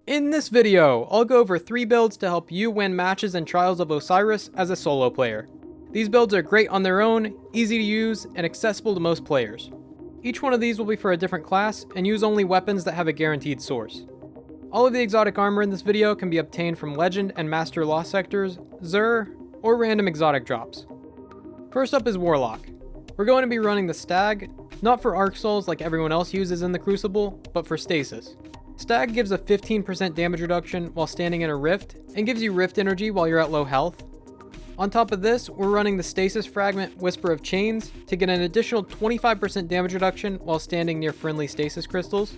In this video, I'll go over 3 builds to help you win matches in Trials of Osiris as a solo player. These builds are great on their own, easy to use, and accessible to most players. Each one of these will be for a different class, and use only weapons that have a guaranteed source. All of the exotic armor in this video can be obtained from Legend and Master Lost sectors, Xur, or random exotic drops. First up is Warlock. We're going to be running the Stag, not for Arc Souls like everyone else uses in the Crucible, but for stasis. Stag gives a 15% damage reduction while standing in a rift, and gives you rift energy while you're at low health. On top of this, we're running the stasis fragment Whisper of Chains to get an additional 25% damage reduction while standing near friendly stasis crystals.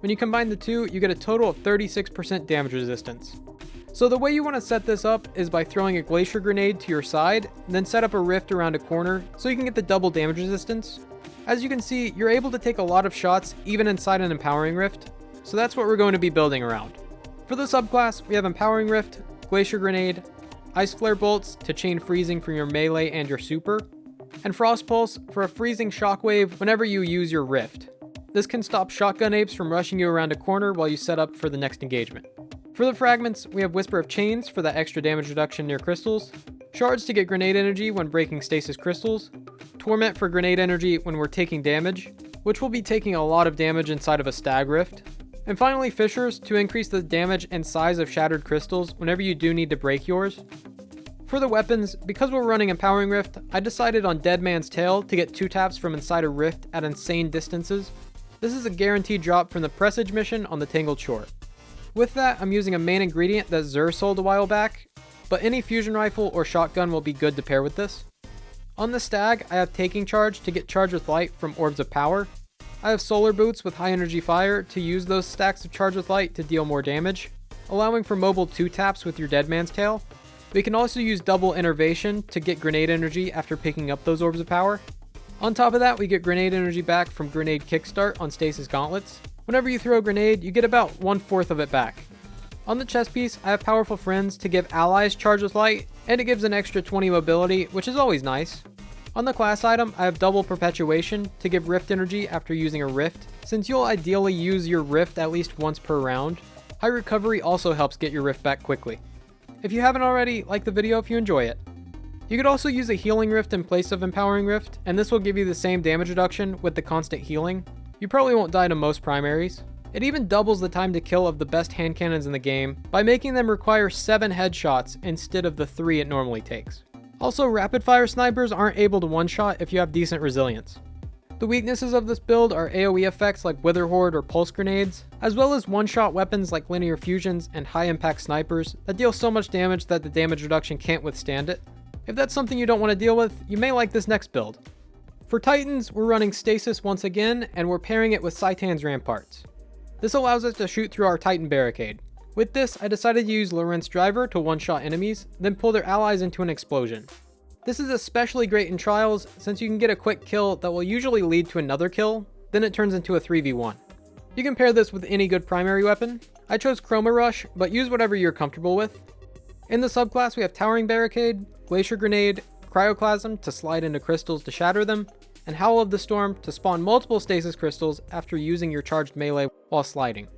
When you combine the two, you get a total of 36% damage resistance. So the way you want to set this up is by throwing a glacier grenade to your side, then set up a rift around a corner so you can get the double damage resistance. As you can see, you're able to take a lot of shots even inside an empowering rift, so that's what we're going to be building around. For the subclass, we have Empowering Rift, Glacier Grenade, Iceflare Bolts to chain freezing from your melee and your super, and Frostpulse for a freezing shockwave whenever you use your rift. This can stop shotgun apes from rushing you around a corner while you set up for the next engagement. For the fragments, we have Whisper of Chains for that extra damage reduction near crystals, Shards to get grenade energy when breaking stasis crystals, Torment for grenade energy when we're taking damage, which will be taking a lot of damage inside of a Stag rift, and finally Fissures to increase the damage and size of shattered crystals whenever you do need to break yours. For the weapons, because we're running Empowering Rift, I decided on Dead Man's Tail to get 2 taps from inside a rift at insane distances. This is a guaranteed drop from the Presage mission on the Tangled Shore. With that, I'm using a main ingredient that Xur sold a while back, but any fusion rifle or shotgun will be good to pair with this. On the Stag, I have Taking Charge to get Charged with Light from Orbs of Power. I have Solar Boots with high energy fire to use those stacks of Charged with Light to deal more damage, allowing for mobile 2 taps with your Dead Man's Tail. We can also use double Innervation to get grenade energy after picking up those Orbs of Power. On top of that, we get grenade energy back from Grenade Kickstart on Stasis Gauntlets. Whenever you throw a grenade, you get about 1/4 of it back. On the chest piece, I have Powerful Friends to give allies Charged with Light, and it gives an extra 20 mobility, which is always nice. On the class item, I have double Perpetuation to give rift energy after using a rift, since you'll ideally use your rift at least once per round. High recovery also helps get your rift back quickly. If you haven't already, like the video if you enjoy it. You could also use a healing rift in place of Empowering Rift, and this will give you the same damage reduction with the constant healing. You probably won't die to most primaries. It even doubles the time to kill of the best hand cannons in the game by making them require 7 headshots instead of the 3 it normally takes. Also, rapid fire snipers aren't able to one-shot if you have decent resilience. The weaknesses of this build are AoE effects like Wither Horde or Pulse Grenades, as well as one-shot weapons like Linear Fusions and high-impact snipers that deal so much damage that the damage reduction can't withstand it. If that's something you don't want to deal with, you may like this next build. For Titans, we're running Stasis once again, and we're pairing it with Citan's Ramparts. This allows us to shoot through our Titan Barricade. With this, I decided to use Lorenz Driver to one-shot enemies, then pull their allies into an explosion. This is especially great in Trials, since you can get a quick kill that will usually lead to another kill, then it turns into a 3v1. You can pair this with any good primary weapon. I chose Chroma Rush, but use whatever you're comfortable with. In the subclass, we have Towering Barricade, Glacier Grenade, Cryoclasm to slide into crystals to shatter them, and Howl of the Storm to spawn multiple stasis crystals after using your charged melee while sliding.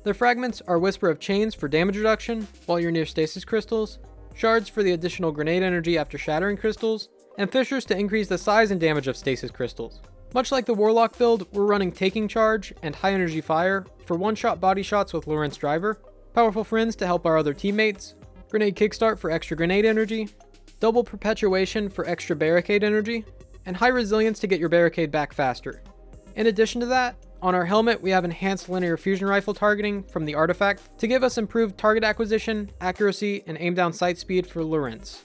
The fragments are Whisper of Chains for damage reduction while you're near stasis crystals, Shards for the additional grenade energy after shattering crystals, and Fissures to increase the size and damage of stasis crystals. Much like the Warlock build, we're running Taking Charge and high energy fire for one-shot body shots with Lorenz Driver, Powerful Friends to help our other teammates, Grenade Kickstart for extra grenade energy, double Perpetuation for extra barricade energy, and high resilience to get your barricade back faster. In addition to that, on our helmet, we have enhanced linear fusion rifle targeting from the artifact to give us improved target acquisition, accuracy, and aim down sight speed for Lorenz.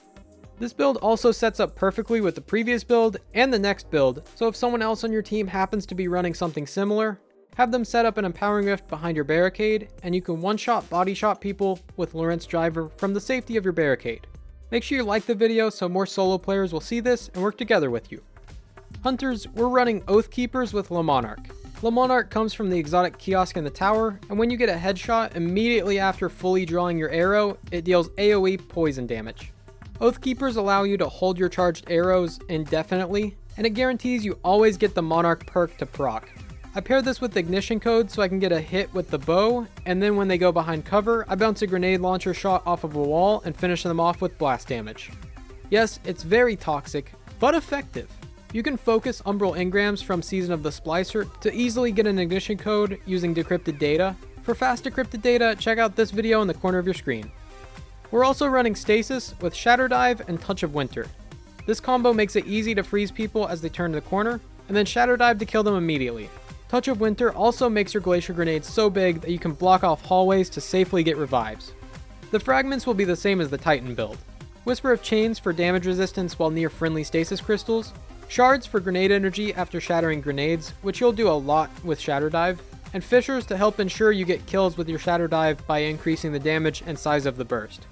This build also sets up perfectly with the previous build and the next build, so if someone else on your team happens to be running something similar, have them set up an Empowering Rift behind your barricade, and you can one-shot body shot people with Lorenz Driver from the safety of your barricade. Make sure you like the video so more solo players will see this and work together with you. Hunters, we're running Oath Keepers with Le Monarch. Le Monarch comes from the exotic kiosk in the tower, and when you get a headshot immediately after fully drawing your arrow, it deals AoE poison damage. Oath Keepers allow you to hold your charged arrows indefinitely, and it guarantees you always get the Monarch perk to proc. I pair this with the ignition code so I can get a hit with the bow, and then when they go behind cover, I bounce a grenade launcher shot off of a wall and finish them off with blast damage. Yes, it's very toxic, but effective. You can focus Umbral engrams from Season of the Splicer to easily get an ignition code using decrypted data. For fast decrypted data, check out this video in the corner of your screen. We're also running Stasis with Shatter Dive and Touch of Winter. This combo makes it easy to freeze people as they turn the corner, and then Shatter Dive to kill them immediately. Touch of Winter also makes your Glacier Grenades so big that you can block off hallways to safely get revives. The Fragments will be the same as the Titan build. Whisper of Chains for damage resistance while near friendly stasis crystals, Shards for grenade energy after shattering grenades, which you'll do a lot with Shatter Dive, and Fissures to help ensure you get kills with your Shatter Dive by increasing the damage and size of the burst.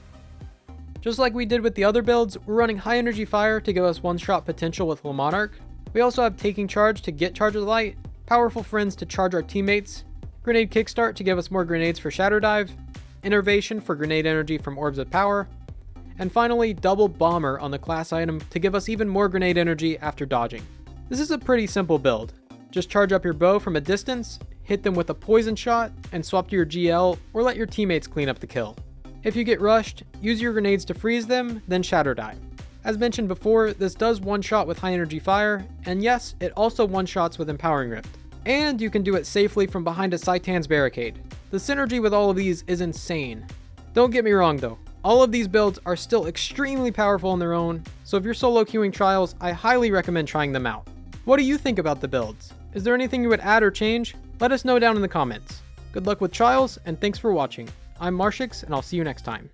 Just like we did with the other builds, we're running High Energy Fire to give us one-shot potential with Le Monarch. We also have Taking Charge to get Charge of Light, Powerful Friends to charge our teammates, Grenade Kickstart to give us more grenades for Shatter Dive, Innervation for grenade energy from Orbs of Power, and finally Double Bomber on the class item to give us even more grenade energy after dodging. This is a pretty simple build. Just charge up your bow from a distance, hit them with a poison shot, and swap to your GL or let your teammates clean up the kill. If you get rushed, use your grenades to freeze them, then Shatter Dive. As mentioned before, this does one-shot with High Energy Fire, and yes, it also one-shots with Empowering Rift. And you can do it safely from behind a Saitan's Barricade. The synergy with all of these is insane. Don't get me wrong though, all of these builds are still extremely powerful on their own, so if you're solo queuing Trials, I highly recommend trying them out. What do you think about the builds? Is there anything you would add or change? Let us know down in the comments. Good luck with Trials, and thanks for watching. I'm Marshix, and I'll see you next time.